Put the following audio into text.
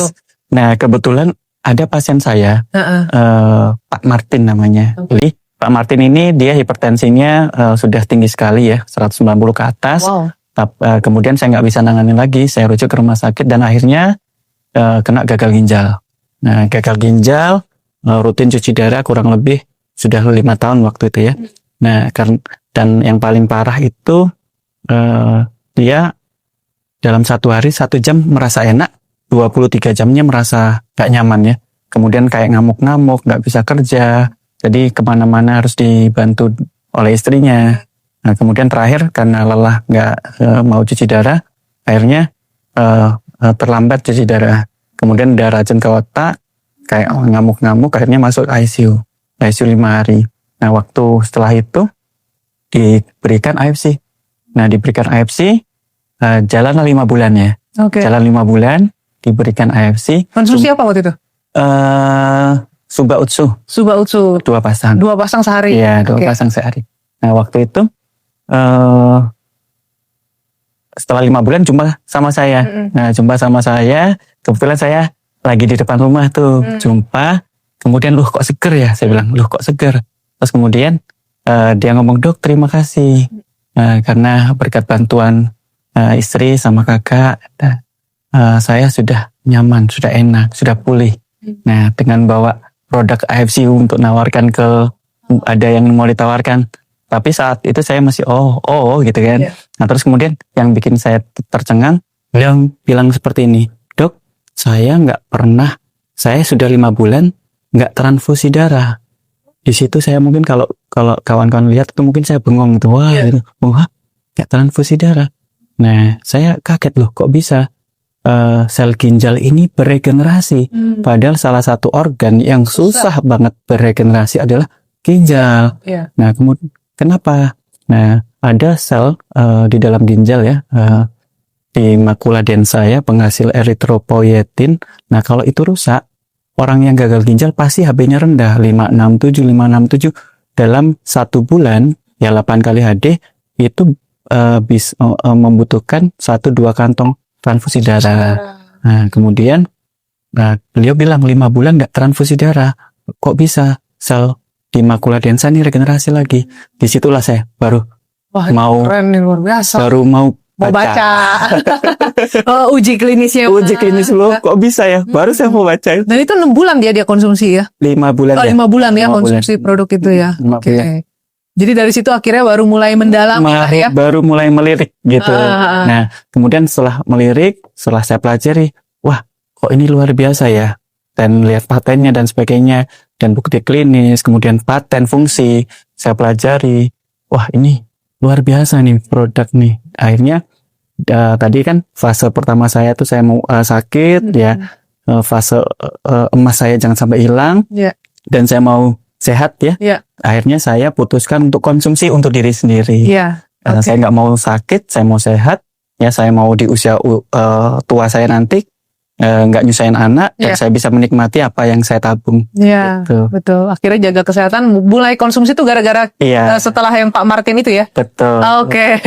Yes. Nah, kebetulan ada pasien saya, Pak Martin namanya. Jadi Pak Martin ini dia hipertensinya sudah tinggi sekali ya, 190 ke atas. Wow. Kemudian saya nggak bisa nanganin lagi, saya rujuk ke rumah sakit dan akhirnya kena gagal ginjal. Nah, gagal ginjal, rutin cuci darah kurang lebih sudah 5 tahun waktu itu ya. Nah, dan yang paling parah itu dia dalam 1 hari 1 jam merasa enak, 23 jamnya merasa gak nyaman ya. Kemudian kayak ngamuk-ngamuk, gak bisa kerja, jadi kemana-mana harus dibantu oleh istrinya. Nah, kemudian terakhir karena lelah gak mau cuci darah, akhirnya terlambat cuci darah. Kemudian ada racun ke otak, kayak ngamuk-ngamuk, akhirnya masuk ICU 5 hari. Nah, waktu setelah itu diberikan AFC. Nah, diberikan AFC, jalan 5 bulan ya. Jalan 5 bulan, diberikan AFC. Konsumsi apa waktu itu? Suba Utsu. 2 pasang. 2 pasang sehari? Iya, 2 pasang sehari. Nah, waktu itu setelah 5 bulan jumpa sama saya. Nah, jumpa sama saya, kebetulan saya lagi di depan rumah tuh. Jumpa, kemudian loh kok seger ya? Saya bilang, loh kok seger? Terus kemudian dia ngomong, dok terima kasih. Karena berkat bantuan istri sama kakak, saya sudah nyaman, sudah enak, sudah pulih. Nah, dengan bawa produk AFC untuk nawarkan ada yang mau ditawarkan. Tapi saat itu saya masih gitu kan. Nah, terus kemudian yang bikin saya tercengang, beliau bilang seperti ini, dok, saya sudah 5 bulan nggak transfusi darah. Di situ saya mungkin kalau kawan-kawan lihat itu mungkin saya bengong gitu, gitu. Wah, nggak transfusi darah. Nah, saya kaget loh, kok bisa sel ginjal ini beregenerasi. Padahal salah satu organ yang susah banget beregenerasi adalah ginjal. Nah, kemudian kenapa? Nah, ada sel di dalam ginjal ya, di makula densa ya, penghasil eritropoietin. Nah, kalau itu rusak, orang yang gagal ginjal pasti HB-nya rendah, 567 dalam 1 bulan, ya 8 kali HD, itu bisa membutuhkan 1-2 kantong transfusi darah. Nah, kemudian beliau bilang 5 bulan nggak transfusi darah, kok bisa sel di makula densa ini regenerasi lagi. Disitulah saya baru keren, luar biasa. Baru mau baca. Uji klinisnya. Uji klinis loh, kok bisa ya? Baru saya mau baca. Dan itu 6 bulan dia konsumsi ya? 5 bulan ya. 5 bulan ya konsumsi produk itu ya. Oke. Jadi dari situ akhirnya baru mulai mendalam ya? Baru mulai melirik gitu. Nah, kemudian setelah melirik, setelah saya pelajari, wah kok ini luar biasa ya. Dan lihat patennya dan sebagainya, dan bukti klinis, kemudian paten fungsi, saya pelajari. Wah ini luar biasa nih produk nih. Akhirnya tadi kan fase pertama saya tuh saya mau sakit ya, fase emas saya jangan sampai hilang, dan saya mau sehat ya. Akhirnya saya putuskan untuk konsumsi untuk diri sendiri. Saya nggak mau sakit, saya mau sehat ya, saya mau di usia tua saya nanti nggak nyusahin anak, dan saya bisa menikmati apa yang saya tabung. Gitu. Betul. Akhirnya jaga kesehatan, mulai konsumsi tuh gara-gara setelah yang Pak Martin itu ya. Betul. Oke.